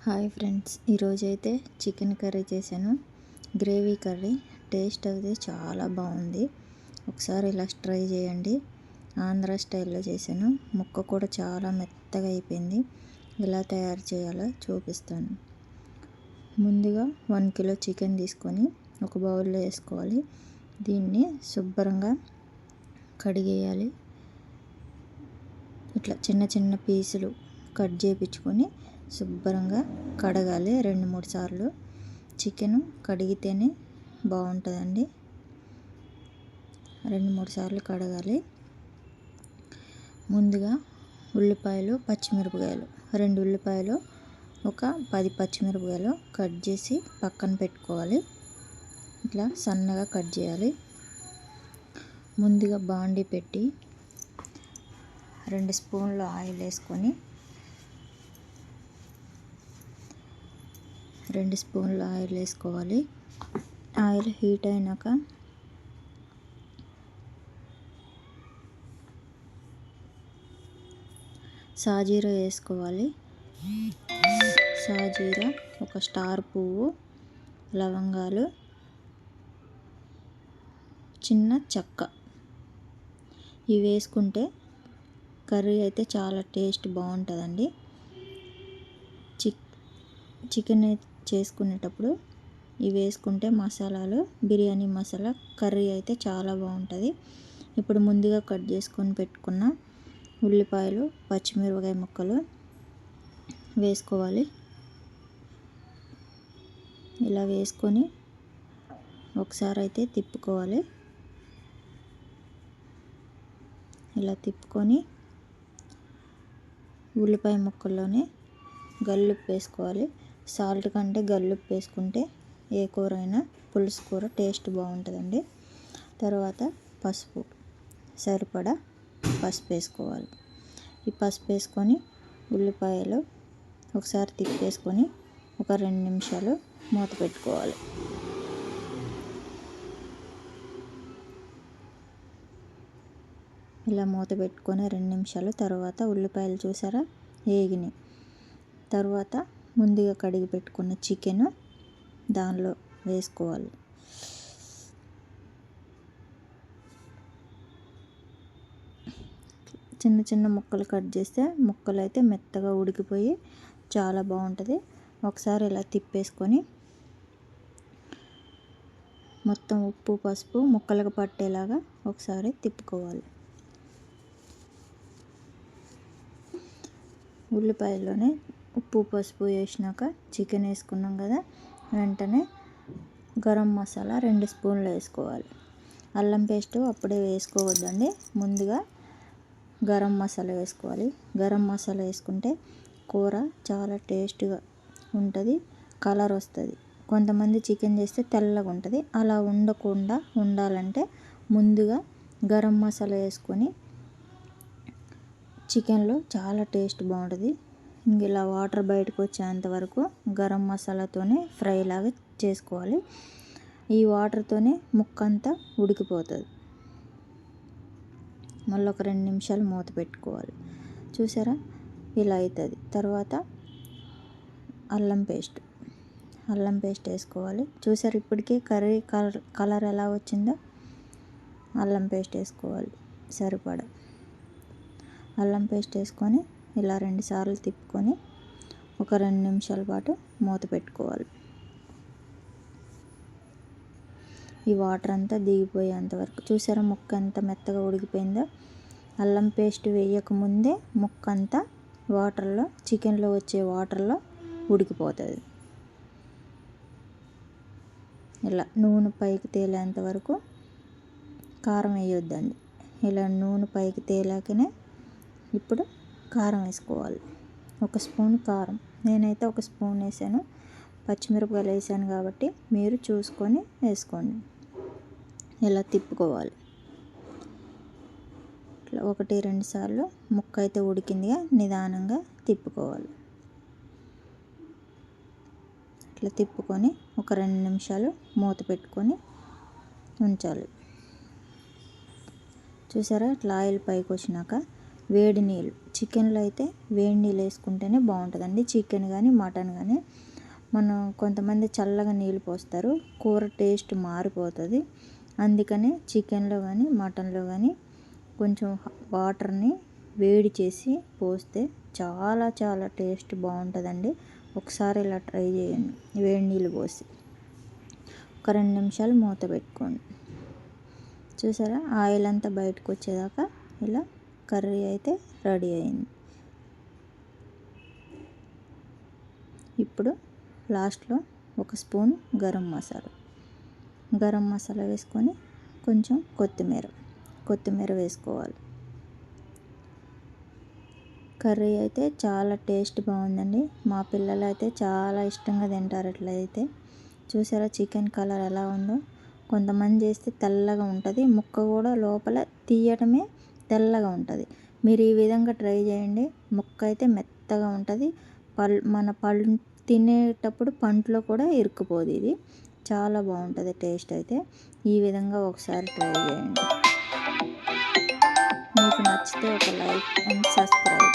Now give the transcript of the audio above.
Hi friends, ఈరోజైతే chicken curry చేశాను. Gravy curry. Taste అయితే చాలా బాగుంది. ఒకసారి ఇలా ట్రై చేయండి. ఆంధ్ర స్టైల్లో చేశాను. ముక్క కూడా చాలా మెత్తగా అయిపోయింది. ఎలా తయారు చేయాలో చూపిస్తాను. ముందుగా 1 కిలో చికెన్ తీసుకొని ఒక బౌల్లో వేసుకోవాలి. దీన్ని శుభ్రంగా కడిగేయాలి. ఇట్లా చిన్న చిన్న పీసులు కట్ చేయించుకొని శుభ్రంగా కడగాలి 2-3 సార్లు. చికెను కడిగితేనే బాగుంటుందండి. 2-3 సార్లు కడగాలి. ముందుగా ఉల్లిపాయలు, పచ్చిమిరపకాయలు, 2 ఉల్లిపాయలు, ఒక 10 పచ్చిమిరపకాయలు కట్ చేసి పక్కన పెట్టుకోవాలి. ఇట్లా సన్నగా కట్ చేయాలి. ముందుగా బాండీ పెట్టి 2 స్పూన్ల ఆయిల్ వేసుకొని 2 స్పూన్ల ఆయిల్ వేసుకోవాలి. ఆయిల్ హీట్ అయినాక సాజీరా వేసుకోవాలి. సాజీరా, ఒక స్టార్ పువ్వు, లవంగాలు, చిన్న చెక్క, ఇవి వేసుకుంటే కర్రీ అయితే చాలా టేస్ట్ బాగుంటుందండి. చికెన్ చేసుకునేటప్పుడు ఇవి వేసుకుంటే మసాలాలు, బిర్యానీ మసాలా, కర్రీ అయితే చాలా బాగుంటుంది. ఇప్పుడు ముందుగా కట్ చేసుకొని పెట్టుకున్న ఉల్లిపాయలు, పచ్చిమిరపకాయ ముక్కలు వేసుకోవాలి. ఇలా వేసుకొని ఒకసారి అయితే తిప్పుకోవాలి. ఇలా తిప్పుకొని ఉల్లిపాయ ముక్కల్లోనే గల్లుప్పు వేసుకోవాలి. సాల్ట్ కంటే గల్లుప్పు వేసుకుంటే ఏ కూర అయినా, పులుసు కూర టేస్ట్ బాగుంటుందండి. తర్వాత పసుపు, సరిపడా పసుపు వేసుకోవాలి. ఈ పసుపు వేసుకొని ఉల్లిపాయలు ఒకసారి తిప్పేసుకొని ఒక 2 నిమిషాలు మూత పెట్టుకోవాలి. ఇలా మూత పెట్టుకొని 2 నిమిషాలు తర్వాత ఉల్లిపాయలు చూసారా వేగినాయి. తర్వాత ముందుగా కడిగి పెట్టుకున్న చికెన్ దానిలో వేసుకోవాలి. చిన్న చిన్న ముక్కలు కట్ చేస్తే ముక్కలు అయితే మెత్తగా ఉడికిపోయి చాలా బాగుంటుంది. ఒకసారి ఇలా తిప్పేసుకొని మొత్తం ఉప్పు, పసుపు ముక్కలకు పట్టేలాగా ఒకసారి తిప్పుకోవాలి. ఉల్లిపాయల్లోనే ఉప్పు, పసుపు వేసినాక చికెన్ వేసుకున్నాం కదా, వెంటనే గరం మసాలా 2 స్పూన్లు వేసుకోవాలి. అల్లం పేస్ట్ అప్పుడే వేసుకోవద్దండి. ముందుగా గరం మసాలా వేసుకోవాలి. గరం మసాలా వేసుకుంటే కూర చాలా టేస్ట్గా ఉంటుంది, కలర్ వస్తుంది. కొంతమంది చికెన్ చేస్తే తెల్లగా ఉంటుంది. అలా ఉండకుండా ఉండాలంటే ముందుగా గరం మసాలా వేసుకొని చికెన్లో చాలా టేస్ట్ బాగుంటుంది. ఇలా వాటర్ బయటకు వచ్చేంత వరకు గరం మసాలాతోనే ఫ్రై లాగా చేసుకోవాలి. ఈ వాటర్తోనే ముక్క అంతా ఉడికిపోతుంది. మళ్ళీ ఒక 2 నిమిషాలు మూత పెట్టుకోవాలి. చూసారా ఇలా అవుతుంది. తర్వాత అల్లం పేస్ట్ వేసుకోవాలి. చూసారు ఇప్పటికే కర్రీ కలర్ ఎలా వచ్చిందో. అల్లం పేస్ట్ వేసుకోవాలి సరిపడా. అల్లం పేస్ట్ వేసుకొని ఇలా 2 సార్లు తిప్పుకొని ఒక 2 నిమిషాల పాటు మూత పెట్టుకోవాలి. ఈ వాటర్ అంతా దిగిపోయేంత వరకు. చూసారా ముక్క ఎంత మెత్తగా ఉడికిపోయిందో. అల్లం పేస్ట్ వేయకముందే ముక్క అంతా వాటర్లో, చికెన్లో వచ్చే వాటర్లో ఉడికిపోతుంది. ఇలా నూనె పైకి తేలేంత వరకు కారం వేయొద్దండి. ఇలా నూనె పైకి తేలాకనే ఇప్పుడు కారం వేసుకోవాలి. 1 స్పూన్ కారం, నేనైతే 1 స్పూన్ వేసాను. పచ్చిమిరపకాయలు వేసాను కాబట్టి మీరు చూసుకొని వేసుకోండి. ఇలా తిప్పుకోవాలి. ఇట్లా 1-2 సార్లు ముక్క అయితే ఉడికిందిగా నిదానంగా తిప్పుకోవాలి. ఇట్లా తిప్పుకొని ఒక 2 నిమిషాలు మూత పెట్టుకొని ఉంచాలి. చూసారా ఇట్లా ఆయిల్ పైకి వచ్చినాక వేడి నీళ్ళు, చికెన్లో అయితే వేడి నీళ్ళు వేసుకుంటేనే బాగుంటుందండి. చికెన్ కానీ మటన్ కానీ మనం కొంతమంది చల్లగా నీళ్ళు పోస్తారు, కూర టేస్ట్ మారిపోతుంది. అందుకని చికెన్లో కానీ మటన్లో కానీ కొంచెం వాటర్ని వేడి చేసి పోస్తే చాలా చాలా టేస్ట్ బాగుంటుందండి. ఒకసారి ఇలా ట్రై చేయండి. వేడి నీళ్ళు పోసి ఒక 2 నిమిషాలు మూత పెట్టుకోండి. చూసారా, ఆయిల్ అంతా బయటకు వచ్చేదాకా ఇలా కర్రీ అయితే రెడీ అయింది. ఇప్పుడు లాస్ట్లో ఒక స్పూన్ గరం మసాలా వేసుకొని కొంచెం కొత్తిమీర వేసుకోవాలి. కర్రీ అయితే చాలా టేస్ట్ బాగుందండి. మా పిల్లలు అయితే చాలా ఇష్టంగా తింటారు. ఎట్లయితే చూసారా చికెన్ కలర్ ఎలా ఉందో. కొంతమంది చేస్తే తెల్లగా ఉంటుంది, ముక్క కూడా లోపల తీయటమే తెల్లగా ఉంటుంది. మీరు ఈ విధంగా ట్రై చేయండి, ముక్క అయితే మెత్తగా ఉంటుంది. మన పళ్ళు తినేటప్పుడు పంటలో కూడా ఇరుక్కుపోదు. ఇది చాలా బాగుంటుంది టేస్ట్ అయితే. ఈ విధంగా ఒకసారి ట్రై చేయండి. మీకు నచ్చితే ఒక లైక్ అండ్ సబ్స్క్రైబ్.